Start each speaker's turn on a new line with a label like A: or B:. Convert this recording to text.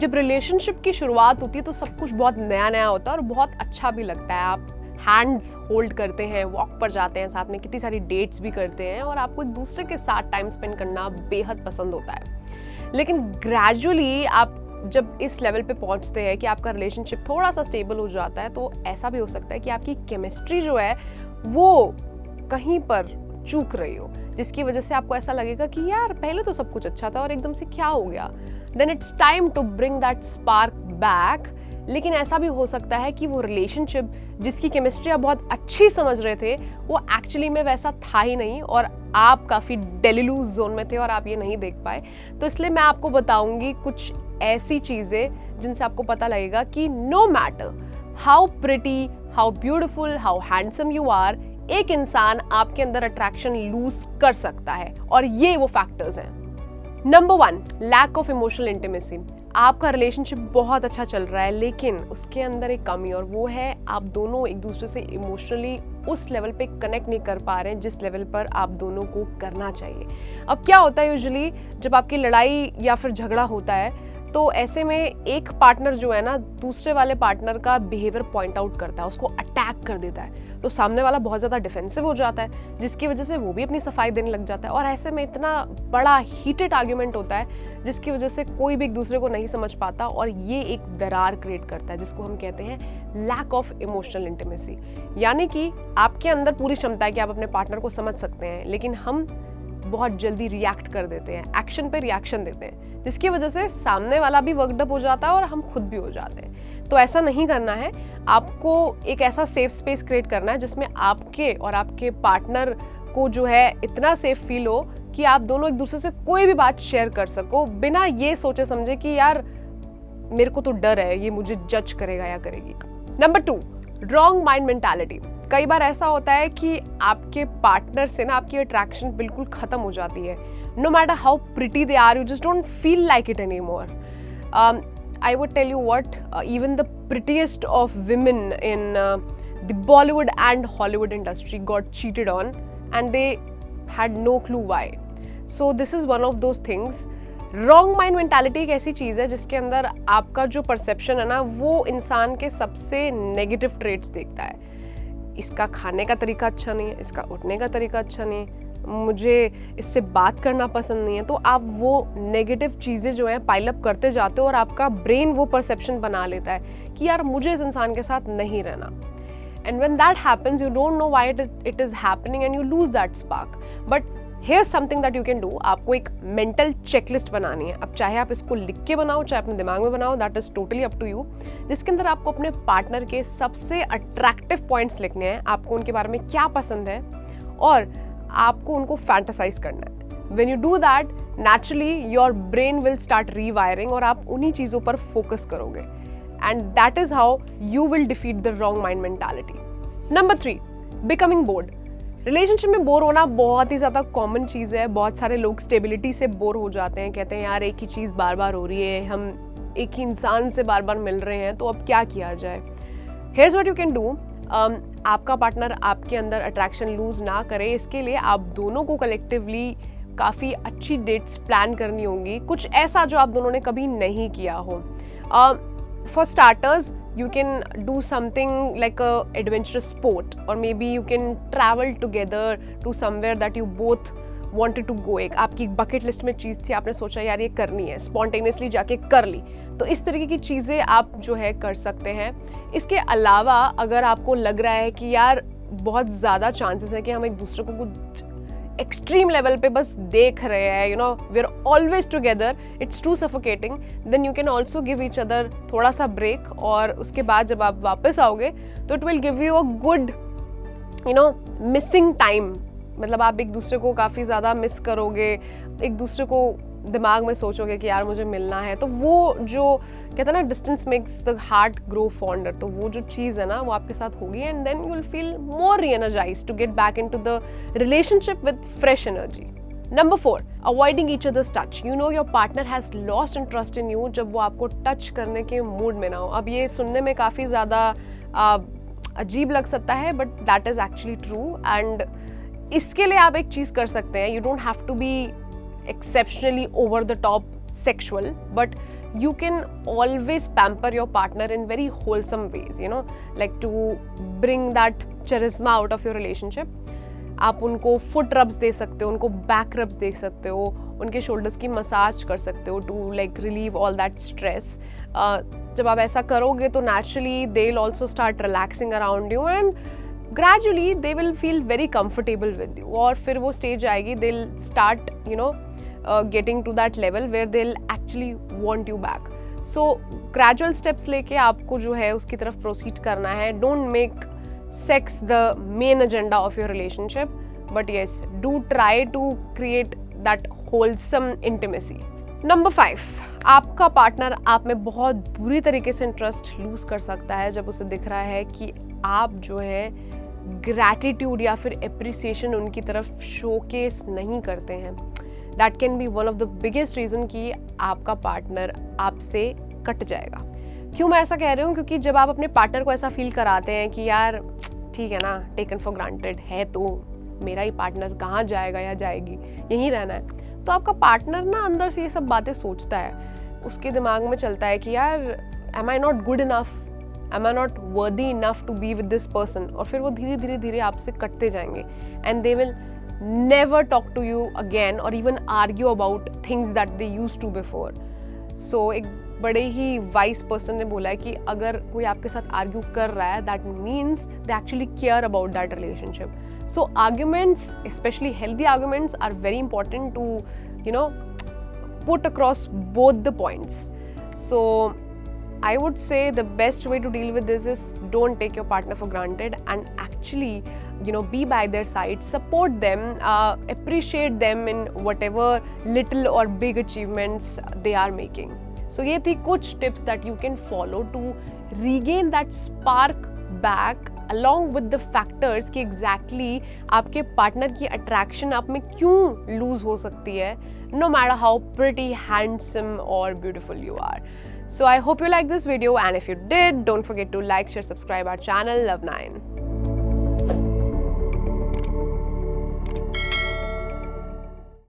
A: जब रिलेशनशिप की शुरुआत होती है तो सब कुछ बहुत नया नया होता है और बहुत अच्छा भी लगता है। आप हैंड्स होल्ड करते हैं, वॉक पर जाते हैं, साथ में कितनी सारी डेट्स भी करते हैं और आपको एक दूसरे के साथ टाइम स्पेंड करना बेहद पसंद होता है। लेकिन ग्रेजुअली आप जब इस लेवल पे पहुंचते हैं कि आपका रिलेशनशिप थोड़ा सा स्टेबल हो जाता है, तो ऐसा भी हो सकता है कि आपकी केमिस्ट्री जो है वो कहीं पर चूक रही हो, जिसकी वजह से आपको ऐसा लगेगा कि यार पहले तो सब कुछ अच्छा था और एकदम से क्या हो गया। Then it's time to bring that spark back. लेकिन ऐसा भी हो सकता है कि वो रिलेशनशिप जिसकी केमिस्ट्री आप बहुत अच्छी समझ रहे थे वो एक्चुअली में वैसा था ही नहीं और आप काफ़ी डेलिलूज जोन में थे और आप ये नहीं देख पाए। तो इसलिए मैं आपको बताऊंगी कुछ ऐसी चीज़ें जिनसे आपको पता लगेगा कि no matter how pretty, how beautiful, how handsome you are, एक इंसान आपके अंदर अट्रैक्शन लूज कर सकता है। और ये वो फैक्टर्स हैं। Number 1, lack of emotional intimacy. आपका रिलेशनशिप बहुत अच्छा चल रहा है लेकिन उसके अंदर एक कमी, और वो है आप दोनों एक दूसरे से इमोशनली उस लेवल पे कनेक्ट नहीं कर पा रहे हैं जिस लेवल पर आप दोनों को करना चाहिए। अब क्या होता है यूजुअली जब आपकी लड़ाई या फिर झगड़ा होता है तो ऐसे में एक पार्टनर जो है ना दूसरे वाले पार्टनर का बिहेवियर पॉइंट आउट करता है, उसको अटैक कर देता है, तो सामने वाला बहुत ज़्यादा डिफेंसिव हो जाता है जिसकी वजह से वो भी अपनी सफाई देने लग जाता है और ऐसे में इतना बड़ा हीटेड आर्ग्यूमेंट होता है जिसकी वजह से कोई भी एक दूसरे को नहीं समझ पाता और ये एक दरार क्रिएट करता है जिसको हम कहते हैं लैक ऑफ इमोशनल इंटीमेसी। यानी कि आपके अंदर पूरी क्षमता है कि आप अपने पार्टनर को समझ सकते हैं लेकिन हम बहुत जल्दी रिएक्ट कर देते हैं, एक्शन पे रिएक्शन देते हैं, जिसकी वजह से सामने वाला भी वर्कड अप हो जाता है और हम खुद भी हो जाते हैं। तो ऐसा नहीं करना है। आपको एक ऐसा सेफ स्पेस क्रिएट करना है जिसमें आपके और आपके पार्टनर को जो है इतना सेफ फील हो कि आप दोनों एक दूसरे से कोई भी बात शेयर कर सको बिना ये सोचे समझे कि यार मेरे को तो डर है ये मुझे जज करेगा या करेगी। Number 2, wrong mind mentality. कई बार ऐसा होता है कि आपके पार्टनर से ना आपकी अट्रैक्शन बिल्कुल खत्म हो जाती है। No matter how pretty they are, you just don't feel like it any more. I would tell you what, even the prettiest of women in the Bollywood and Hollywood industry got cheated on and they had no clue why. So this is one of those things. Wrong mind mentality एक ऐसी चीज़ है जिसके अंदर आपका जो perception है ना वो इंसान के सबसे नेगेटिव ट्रेट्स देखता है। इसका खाने का तरीका अच्छा नहीं है, इसका उठने का तरीका अच्छा नहीं है, मुझे इससे बात करना पसंद नहीं है। तो आप वो नेगेटिव चीज़ें जो है पाइल अप करते जाते हो और आपका ब्रेन वो परसेप्शन बना लेता है कि यार मुझे इस इंसान के साथ नहीं रहना। And when that happens you don't know why it is happening and you lose that spark. But here something that you can do. आपको एक मेंटल चेकलिस्ट बनानी है। अब चाहे आप इसको लिख के बनाओ चाहे अपने दिमाग में बनाओ, that is totally up to you, जिसके अंदर आपको अपने पार्टनर के सबसे अट्रैक्टिव पॉइंट्स लिखने हैं, आपको उनके बारे में क्या पसंद है और आपको उनको फैंटासाइज करना है। When you do that naturally your brain will start rewiring और आप उन्हीं चीज़ों पर फोकस करोगे and that is how you will defeat the wrong mind mentality. Number 3, becoming board. Relationship में बोर होना बहुत ही ज़्यादा कॉमन चीज़ है। बहुत सारे लोग स्टेबिलिटी से बोर हो जाते हैं, कहते हैं यार एक ही चीज़ बार बार हो रही है, हम एक ही इंसान से बार बार मिल रहे हैं, तो अब क्या किया जाए। Hairs what you can do. आपका पार्टनर आपके अंदर अट्रैक्शन लूज ना करे इसके लिए आप दोनों को कलेक्टिवली काफ़ी अच्छी डेट्स प्लान करनी होंगी, कुछ ऐसा जो आप दोनों ने कभी नहीं किया हो। For starters you can do something like a adventurous sport or maybe you can travel together to somewhere that you both wanted to go। एक आपकी बकेट लिस्ट में चीज़ थी, आपने सोचा यार ये करनी है, स्पॉन्टेनियसली जाके कर ली, तो इस तरीके की चीज़ें आप जो है कर सकते हैं। इसके अलावा अगर आपको लग रहा है कि यार बहुत ज़्यादा चांसेस है कि हम एक दूसरे को कुछ एक्सट्रीम लेवल पे बस देख रहे हैं, you know we are always together, it's too suffocating, then you can also give each other थोड़ा सा ब्रेक और उसके बाद जब आप वापस आओगे तो it will give you a good you know missing time. मतलब आप एक दूसरे को काफ़ी ज़्यादा मिस करोगे, एक दूसरे को दिमाग में सोचोगे कि यार मुझे मिलना है, तो वो जो कहते हैं ना distance makes the heart grow fonder, तो वो जो चीज़ है ना वो आपके साथ होगी and then you will feel more re-energised to get back into the relationship with fresh energy. Number 4, avoiding each others touch. You know your partner has lost interest in you जब वो आपको टच करने के mood में ना हो। अब ये सुनने में काफ़ी ज़्यादा अजीब लग सकता है but that is actually true and इसके लिए आप एक चीज़ कर सकते हैं। You don't have to be exceptionally over the top sexual, but you can always pamper your partner in very wholesome ways, you know, like to bring that charisma out of your relationship. आप उनको foot rubs दे सकते हो, उनको back rubs दे सकते हो, उनके shoulders की massage कर सकते हो to like relieve all that stress. जब आप ऐसा करोगे तो naturally they will also start relaxing around you and gradually they will feel very comfortable with you. और फिर वो स्टेज आएगी, they will start you know getting to that level where they will actually want you back. So gradual steps लेके आपको जो है उसकी तरफ प्रोसीड करना है. Don't make sex the main agenda of your relationship, but yes, do try to create that wholesome intimacy. Number 5, आपका partner आप में बहुत बुरी तरीके से इंटरेस्ट लूज कर सकता है जब उसे दिख रहा है कि आप जो है ग्रैटिट्यूड या फिर एप्रिसिएशन उनकी तरफ शोकेस नहीं करते हैं. That can be one of the biggest reason कि आपका पार्टनर आपसे कट जाएगा. क्यों मैं ऐसा कह रही हूँ? क्योंकि जब आप अपने पार्टनर को ऐसा फील कराते हैं कि यार ठीक है ना, टेकन फॉर ग्रांटेड है तो मेरा ही पार्टनर, कहाँ जाएगा या जाएगी, यहीं रहना है, तो आपका पार्टनर ना अंदर से ये सब बातें सोचता है. उसके दिमाग में चलता है कि यार am I not good enough, am I not worthy enough to be with this person. और फिर वो धीरे धीरे धीरे आपसे कटते जाएंगे and they will never talk to you again और even argue about things that they used to before. So एक बड़े ही वाइज पर्सन ने बोला है कि अगर कोई आपके साथ आर्ग्यू कर रहा है that means they actually care about that relationship. So arguments, especially healthy arguments, are very important to you know put across both the points. So I would say the best way to deal with this is don't take your partner for granted and actually, you know, be by their side, support them, appreciate them in whatever little or big achievements they are making. So ये थी कुछ tips that you can follow to regain that spark back along with the factors कि exactly आपके partner की attraction आप में क्यों lose हो सकती है, no matter how pretty, handsome or beautiful you are. So I hope you like this video, and if you did, don't forget to like, share, subscribe our channel Love9.